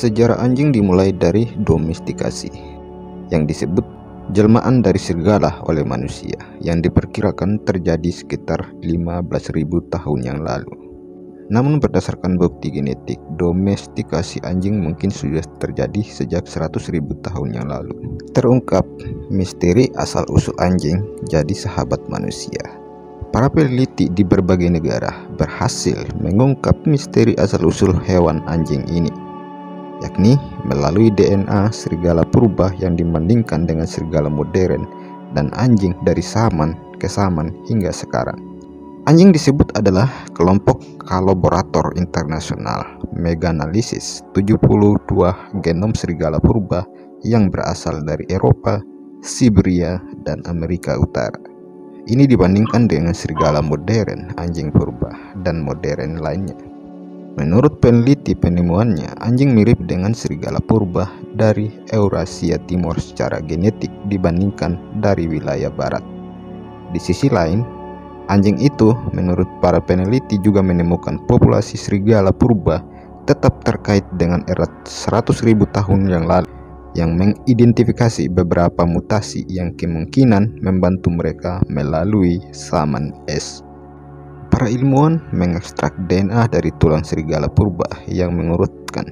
Sejarah anjing dimulai dari domestikasi, yang disebut jelmaan dari serigala oleh manusia, yang diperkirakan terjadi sekitar 15.000 tahun yang lalu. Namun berdasarkan bukti genetik, domestikasi anjing mungkin sudah terjadi sejak 100.000 tahun yang lalu. Terungkap misteri asal-usul anjing jadi sahabat manusia. Para peneliti di berbagai negara berhasil mengungkap misteri asal-usul hewan anjing ini, yakni melalui DNA serigala purba yang dibandingkan dengan serigala modern dan anjing dari zaman ke zaman hingga sekarang. Anjing disebut adalah kelompok kolaborator internasional Meganalisis 72 genom serigala purba yang berasal dari Eropa, Siberia, dan Amerika Utara. Ini dibandingkan dengan serigala modern, anjing purba, dan modern lainnya. Menurut peneliti penemuannya, anjing mirip dengan serigala purba dari Eurasia Timur secara genetik dibandingkan dari wilayah barat. Di sisi lain, anjing itu menurut para peneliti juga menemukan populasi serigala purba tetap terkait dengan era 100.000 tahun yang lalu, yang mengidentifikasi beberapa mutasi yang kemungkinan membantu mereka melalui zaman es. Para ilmuwan mengekstrak DNA dari tulang serigala purba yang mengurutkan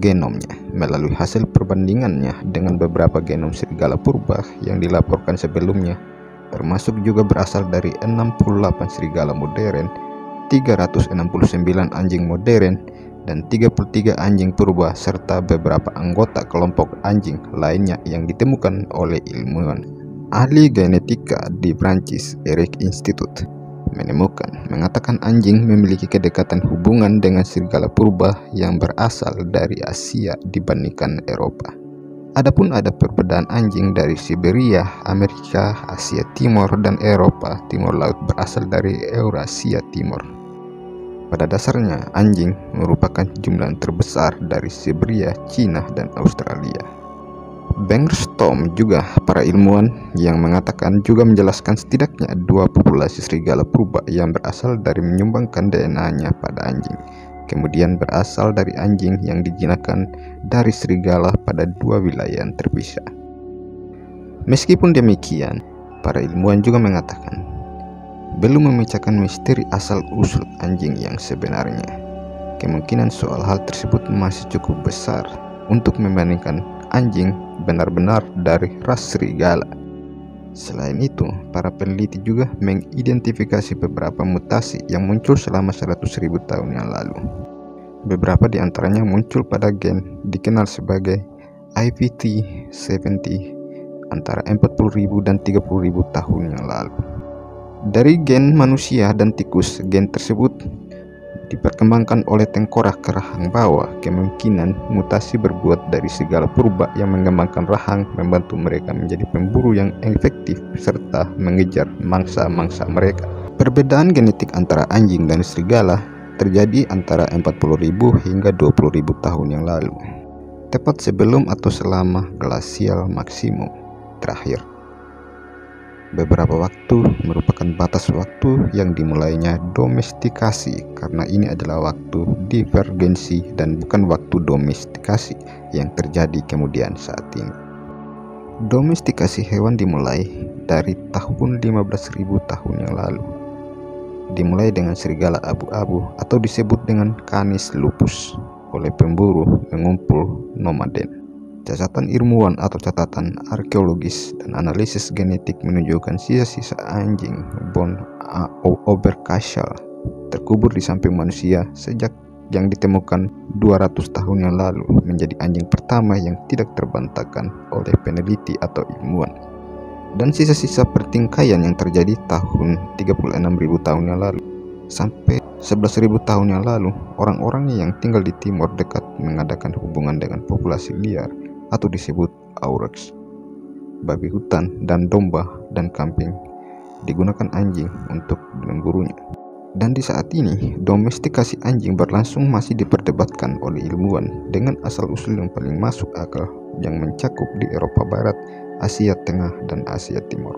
genomnya melalui hasil perbandingannya dengan beberapa genom serigala purba yang dilaporkan sebelumnya, termasuk juga berasal dari 68 serigala modern, 369 anjing modern, dan 33 anjing purba serta beberapa anggota kelompok anjing lainnya yang ditemukan oleh ilmuwan. Ahli genetika di Prancis, Eric Institute, mengatakan anjing memiliki kedekatan hubungan dengan serigala purba yang berasal dari Asia dibandingkan Eropa. Adapun ada perbedaan anjing dari Siberia, Amerika, Asia Timur, dan Eropa Timur Laut berasal dari Eurasia Timur. Pada dasarnya, anjing merupakan jumlah terbesar dari Siberia, Cina, dan Australia. Bangstorm juga para ilmuwan yang mengatakan juga menjelaskan setidaknya 2 populasi serigala purba yang berasal dari menyumbangkan DNA-nya pada anjing, kemudian berasal dari anjing yang dijinakkan dari serigala pada 2 wilayah yang terpisah. Meskipun demikian, para ilmuwan juga mengatakan belum memecahkan misteri asal-usul anjing yang sebenarnya. Kemungkinan soal hal tersebut masih cukup besar untuk membandingkan anjing benar-benar dari ras serigala. Selain itu, para peneliti juga mengidentifikasi beberapa mutasi yang muncul selama 100.000 tahun yang lalu. Beberapa di antaranya muncul pada gen dikenal sebagai IVT70 antara 40.000 dan 30.000 tahun yang lalu. Dari gen manusia dan tikus, gen tersebut diperkembangkan oleh tengkorak ke rahang bawah. Kemungkinan mutasi berbuat dari serigala purba yang mengembangkan rahang membantu mereka menjadi pemburu yang efektif serta mengejar mangsa-mangsa mereka. Perbedaan genetik antara anjing dan serigala terjadi antara 40.000 hingga 20.000 tahun yang lalu, tepat sebelum atau selama glasial maksimum terakhir. Beberapa waktu merupakan batas waktu yang dimulainya domestikasi, karena ini adalah waktu divergensi dan bukan waktu domestikasi yang terjadi kemudian saat ini. Domestikasi hewan dimulai dari tahun 15.000 tahun yang lalu. Dimulai dengan serigala abu-abu atau disebut dengan Canis lupus oleh pemburu mengumpul nomaden. Catatan ilmuwan atau catatan arkeologis dan analisis genetik menunjukkan sisa-sisa anjing bone Oberkaschel terkubur di samping manusia sejak yang ditemukan 200 tahun yang lalu, menjadi anjing pertama yang tidak terbantahkan oleh peneliti atau ilmuwan. Dan sisa-sisa pertingkaian yang terjadi tahun 36.000 tahun yang lalu sampai 11.000 tahun yang lalu, orang-orang yang tinggal di timur dekat mengadakan hubungan dengan populasi liar atau disebut aurochs, babi hutan dan domba dan kambing digunakan anjing untuk memburunya. Dan di saat ini, domestikasi anjing berlangsung masih diperdebatkan oleh ilmuwan dengan asal-usul yang paling masuk akal yang mencakup di Eropa Barat, Asia Tengah, dan Asia Timur.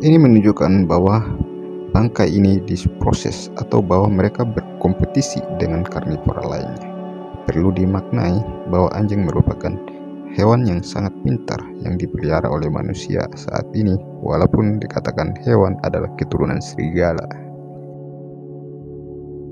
Ini menunjukkan bahwa bangkai ini diproses atau bahwa mereka berkompetisi dengan karnivora lainnya. Perlu dimaknai bahwa anjing merupakan hewan yang sangat pintar yang dipelihara oleh manusia saat ini, walaupun dikatakan hewan adalah keturunan serigala.